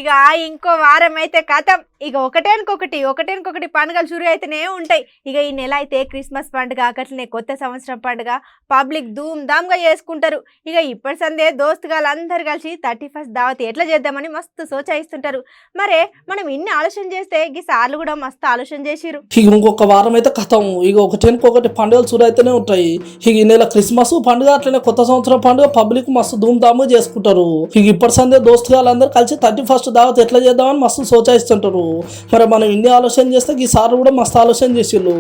ఇక ఇంకో వారం అయితే కథం. ఇక ఒకటేనుకొకటి పండుగలు చురు అయితేనే ఉంటాయి. ఇక ఈ నెల అయితే క్రిస్మస్ పండుగ, అట్లనే కొత్త సంవత్సరం పండుగ పబ్లిక్ ధూమ్ ధామ్గా చేసుకుంటారు. ఇక ఇప్పటి సందే దోస్తుగాళ్ళు అందరు కలిసి 31st దావత్ ఎట్లా చేద్దామని మస్తు సోచాయిస్తుంటారు. మరే మనం ఇన్ని ఆలోచన చేస్తే ఈ సార్లు కూడా మస్తు ఆలోచన చేసిరు. ఇక ఇంకొక వారం అయితే కథం. ఇక ఒకటి పండుగలు చురు అయితేనే ఉంటాయి. ఇక ఈ నెల క్రిస్మస్ పండుగ, అట్లనే కొత్త సంవత్సరం పండుగ పబ్లిక్ మస్తు ధూమ్ ధామ్గా చేసుకుంటారు. ఇక ఇప్పటి సందే దోస్తుగాళ్ళు అందరు కలిసి 31st దావత్ ఎట్లా చేద్దామని మస్తు సోచాయిస్తుంటారు. మరి మనం ఇన్ని ఆలోచన చేస్తే ఈ సార్ కూడా మస్తు ఆలోచన చేసిళ్ళు.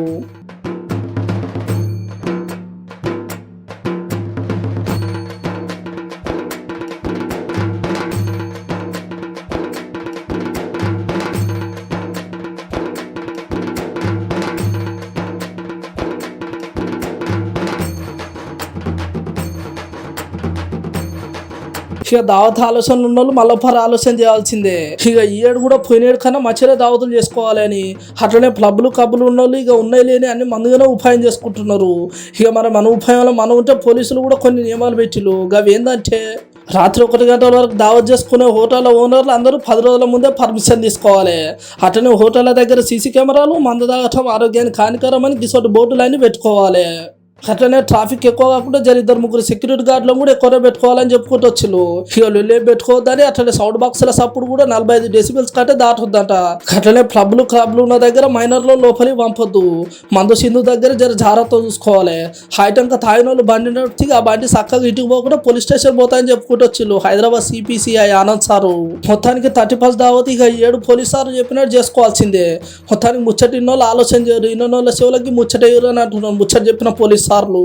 ఇక దావత్ ఆలోచనలు ఉన్న వాళ్ళు మళ్ళీ ఆలోచన చేయాల్సిందే. ఇక ఈ ఏడు కూడా పోయినేడు కన్నా మధ్యలో దావతులు చేసుకోవాలి అని, అట్లనే క్లబ్లు ఉన్న వాళ్ళు ఇక ఉన్నాయి లేని అన్ని మందుగానే ఉపాయం చేసుకుంటున్నారు. ఇక మరి మన ఉపాయంలో మనం ఉంటే పోలీసులు కూడా కొన్ని నియమాలు పెట్టిళ్ళు. అవి ఏంటంటే రాత్రి 1 గంటల వరకు దావత్ చేసుకునే హోటల్ ఓనర్లు అందరూ 10 రోజుల ముందే పర్మిషన్ తీసుకోవాలి. అట్లనే హోటళ్ళ దగ్గర సీసీ కెమెరాలు, మందు తాగటం ఆరోగ్యానికి హానికరమని గిసోటి బోర్డులన్నీ పెట్టుకోవాలి. అట్లనే ట్రాఫిక్ ఎక్కువ కాకుండా 2-3 సెక్యూరిటీ గార్డులను కూడా ఎక్కువనే పెట్టుకోవాలని చెప్పుకుంటూ వచ్చిళ్ళు. ఇక లొల్లే పెట్టుకోవద్దని, అట్లనే సౌండ్ బాక్సుల సప్పుడు కూడా 45 డెసిబెల్స్ కంటే దాటొద్దంట. అట్లనే క్లబ్లు ఉన్న దగ్గర మైనర్లో లోపలికి పంపొద్దు. మందు సింధు దగ్గర జాగ్రత్త చూసుకోవాలి. హైటంక తాగిన వాళ్ళు బండి నడిచి ఆ బండి చక్కగా ఇంటికి పోకుండా పోలీస్ స్టేషన్ పోతాయని చెప్పుకుంటూ వచ్చిళ్ళు హైదరాబాద్ సిపిసిఐ ఆనంద్ సారు. మొత్తానికి 31st దావత్ ఇక 7 పోలీస్ సార్లు చెప్పినట్టు చేసుకోవాల్సిందే. మొత్తానికి ముచ్చట ఇన్నోళ్ళు ఆలోచన చేయరు, ఇన్నోళ్ళ శివులకి ముచ్చట అని అంటున్నారు ముచ్చట చెప్పిన పోలీస్ సార్లు.